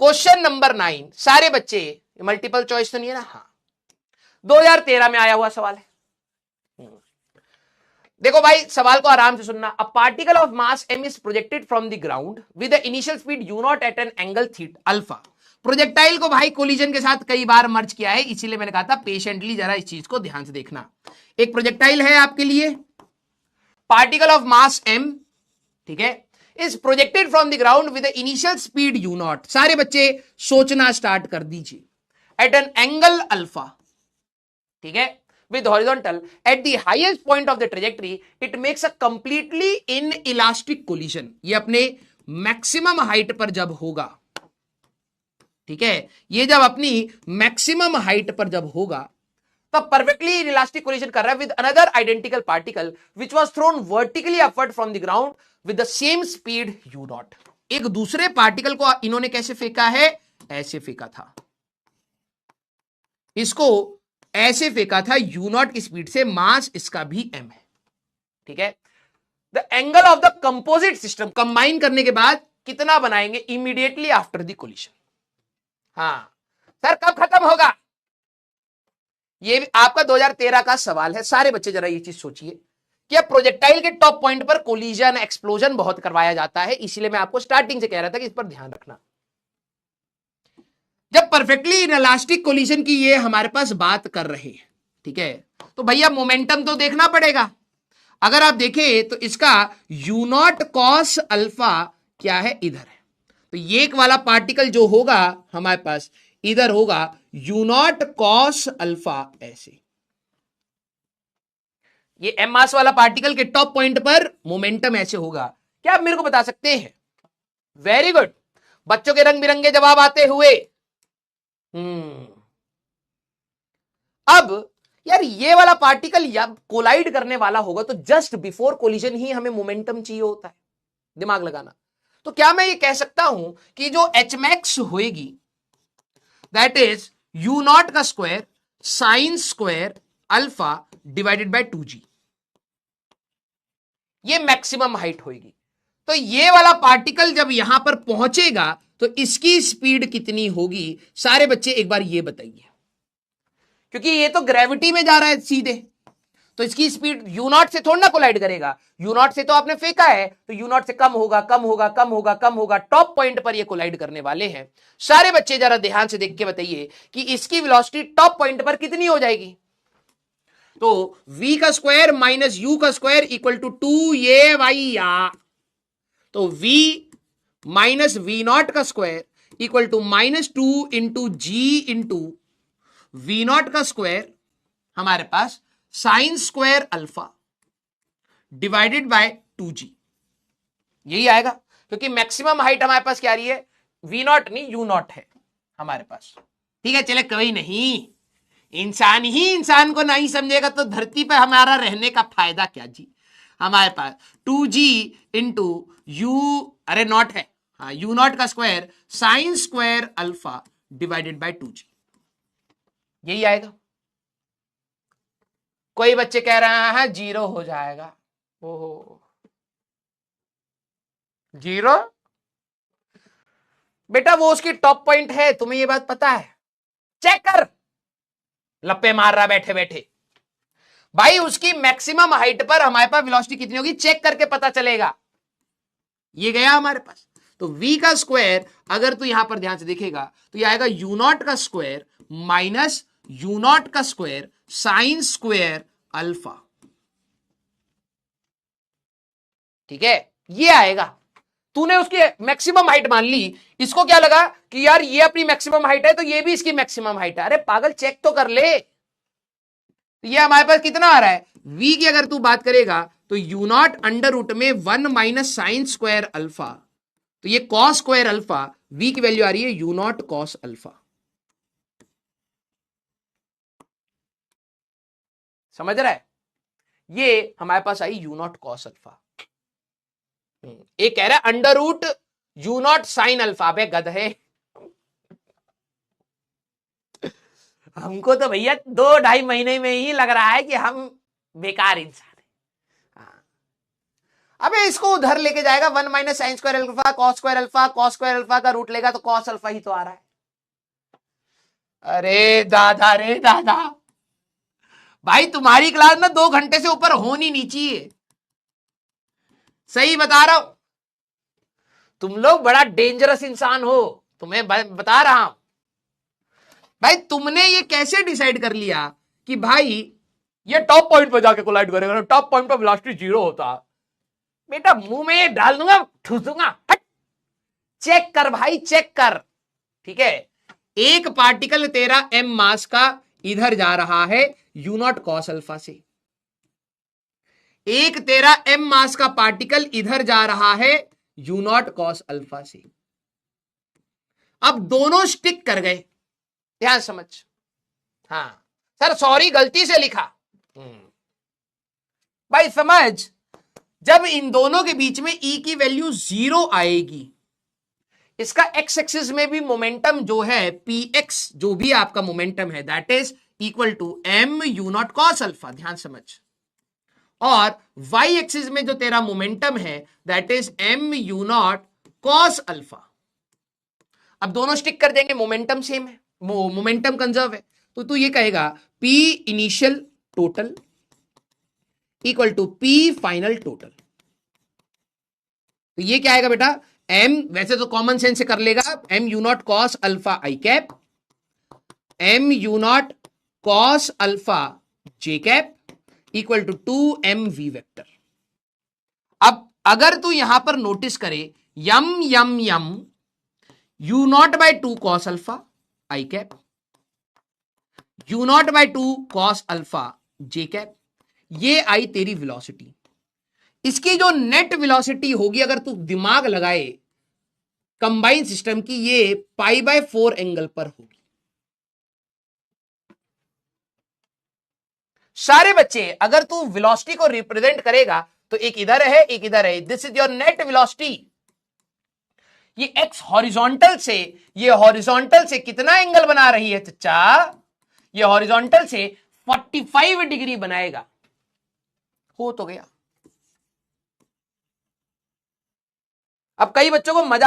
Question number 9, सारे बच्चे, multiple choice तो नहीं है ना? हाँ, 2013 में आया हुआ सवाल है। देखो भाई, सवाल को आराम से सुनना। A particle of mass m is projected from the ground with the initial speed u not at an angle theta alpha. Projectile को भाई कोलिजन के साथ कई बार मर्ज किया है, इसीलिए मैंने कहा था पेशेंटली जरा इस चीज को ध्यान से देखना। एक प्रोजेक्टाइल है आपके लिए, पार्टिकल ऑफ मास m, ठीक है, is projected from the ground with the initial speed u not. सारे बच्चे सोचना स्टार्ट कर दीजिए। एट एन एंगल अल्फा, ठीक है, with horizontal at the highest point of the trajectory, it makes a completely inelastic collision। ये अपने maximum height पर जब होगा, ठीक है, ये जब अपनी मैक्सिमम हाइट पर जब होगा तब परफेक्टली इनइलास्टिक कोलिजन कर रहा है with another identical particle which was thrown vertically upward from the ground with the same speed u not. एक दूसरे पार्टिकल को इन्होंने कैसे फेंका है? ऐसे फेंका था, इसको ऐसे फेंका था u नॉट की स्पीड से, मास इसका भी m है, ठीक है। The angle of the composite system combine करने के बाद कितना बनाएंगे इमीडिएटली आफ्टर द कोलिजन? हाँ सर, कब खत्म होगा? ये भी आपका 2013 का सवाल है। सारे बच्चे जरा ये चीज सोचिए कि अब प्रोजेक्टाइल के टॉप पॉइंट पर कोलिजन एक्सप्लोजन बहुत करवाया जाता है, इसलिए मैं आपको स्टार्टिंग से कह रहा था कि इस पर ध्यान रखना। जब परफेक्टली इनइलास्टिक कोलिजन की ये हमारे पास बात कर रहे हैं, ठीक है, तो भैया मोमेंटम तो देखना पड़ेगा। अगर आप देखें तो इसका u नॉट कॉस अल्फा क्या है? इधर है। तो ये एक वाला पार्टिकल जो होगा हमारे पास इधर होगा u नॉट कॉस अल्फा, ऐसे। ये m मास वाला पार्टिकल के टॉप पॉइंट पर मोमेंटम ऐसे होगा। क्या आप मेरे को बता सकते हैं? वेरी गुड, बच्चों के रंग बिरंगे जवाब आते हुए। अब यार ये वाला पार्टिकल जब कोलाइड करने वाला होगा तो जस्ट बिफोर कोलिजन ही हमें मोमेंटम चाहिए होता है, दिमाग लगाना। तो क्या मैं ये कह सकता हूं कि जो एच मैक्स होएगी दैट इज u नॉट का square sine square alpha divided by 2g, ये मैक्सिमम हाइट होगी। तो ये वाला पार्टिकल जब यहां पर पहुंचेगा तो इसकी स्पीड कितनी होगी? सारे बच्चे एक बार ये बताइए, क्योंकि ये तो ग्रेविटी में जा रहा है सीधे, तो इसकी स्पीड u नॉट से थोड़ा ना कोलाइड करेगा। u नॉट से तो आपने फेंका है, तो u नॉट से कम होगा, कम होगा, कम होगा, कम होगा, टॉप पॉइंट पर ये कोलाइड करने वाले हैं। सारे बच्चे जरा ध्यान से देख के बताइए कि इसकी वेलोसिटी टॉप पॉइंट पर कितनी हो जाएगी? तो v का स्क्वायर माइनस u का स्क्वायर इक्वल टू 2 ये भाई या, तो v माइनस वी नॉट का square equal to minus 2 into G into V not का स्क्वायर हमारे पास sine square alpha divided by 2g, यही आएगा। क्योंकि मैक्सिमम हाइट हमारे पास क्या आ रही है? वी नॉट नहीं, यू नॉट है हमारे पास, ठीक है। चले कोई नहीं, इंसान ही इंसान को नहीं समझेगा तो धरती पर हमारा रहने का फायदा क्या जी? हमारे पास 2g इंटू यू, अरे नॉट है, हाँ, यू नॉट का square sine square alpha divided by 2g, यही आएगा। कोई बच्चे कह रहे हैं 0 हो जाएगा। ओहो, 0? बेटा वो उसकी टॉप पॉइंट है, तुम्हें ये बात पता है? चेक कर, लप्पे मार रहा बैठे बैठे। भाई उसकी मैक्सिमम हाइट पर हमारे पास वेलोसिटी कितनी होगी चेक करके पता चलेगा। ये गया हमारे पास। तो v का स्क्वायर अगर तू यहां पर ध्यान से देखेगा तो ये आएगा u नॉट का स्क्वायर माइनस u नॉट का स्क्वायर साइन स्क्वायर अल्फा, ठीक है, ये आएगा। तूने उसकी मैक्सिमम हाइट मान ली, इसको क्या लगा कि यार ये अपनी मैक्सिमम हाइट है तो ये भी इसकी मैक्सिमम हाइट है। अरे पागल, चेक तो कर ले। ये हमारे पास कितना आ रहा है? v की अगर तू बात करेगा तो u नॉट अंडर रूट में 1 माइनस साइन स्क्वायर अल्फा, तो ये कॉस स्क्वायर अल्फा, v की वैल्यू आ रही है u नॉट कॉस अल्फा। समझ रहा है? ये हमारे पास आई u नॉट कॉस अल्फा। एक कह रहा है under root u not sine alpha. बे गधे, हमको तो भैया 2-2.5 महीने में ही लग रहा है कि हम बेकार इंसान हैं। अबे इसको उधर लेके जाएगा, 1 minus sign square alpha cos square alpha, cos square alpha का रूट लेगा तो कॉस अल्फा ही तो आ रहा है। अरे दादा रे दादा, भाई तुम्हारी क्लास में 2 घंटे से ऊपर होनी नहीं चाहिए, सही बता रहा हूं। तुम लोग बड़ा डेंजरस इंसान हो, तुम्हें बता रहा हूं। भाई तुमने ये कैसे डिसाइड कर लिया कि भाई ये टॉप पॉइंट पर जाके कोलाइड करेगा, टॉप पॉइंट पर वेलोसिटी 0 होता। बेटा मुंह में ये डाल दूंगा, ठूस दूंगा। चेक कर भाई, चेक कर, ठीक है। एक पार्टिकल तेरा m मास का इधर जा रहा है u नॉट कॉस अल्फा से, एक तेरा m मास का पार्टिकल इधर जा रहा है u नॉट कॉस अल्फा से। अब दोनों स्टिक कर गए, ध्यान समझ। हाँ सर सॉरी गलती से लिखा। भाई समझ, जब इन दोनों के बीच में E की वैल्यू 0 आएगी, इसका x एक्सिस में भी मोमेंटम जो है px, जो भी आपका मोमेंटम है that is equal to m u not cos alpha, ध्यान समझ। और y एक्सिस में जो तेरा मोमेंटम है that is m u not cos alpha. अब दोनों स्टिक कर देंगे, मोमेंटम सेम है, मोमेंटम कंजर्व है, तो तू ये कहेगा p initial total equal to p final total. तो ये क्या आएगा बेटा, m वैसे तो कॉमन सेंस से कर लेगा, m u not cos alpha I cap, m u not cos alpha J cap equal to 2m v vector. अब अगर तू यहां पर नोटिस करे m m m u nought by 2 cos alpha I cap, u nought by 2 cos alpha J cap, ये I तेरी velocity. इसकी जो नेट वेलोसिटी होगी अगर तू दिमाग लगाए कंबाइन सिस्टम की, ये π/4 एंगल पर होगी। सारे बच्चे अगर तू वेलोसिटी को रिप्रेजेंट करेगा तो एक इधर है एक इधर है, this is your net velocity. ये x हॉरिजॉन्टल से, ये हॉरिजॉन्टल से कितना एंगल बना रही है चच्चा, ये हॉरिजॉन्टल से 45 डिग्री बनाएगा। हो तो गया। अब कई बच्चों को मजा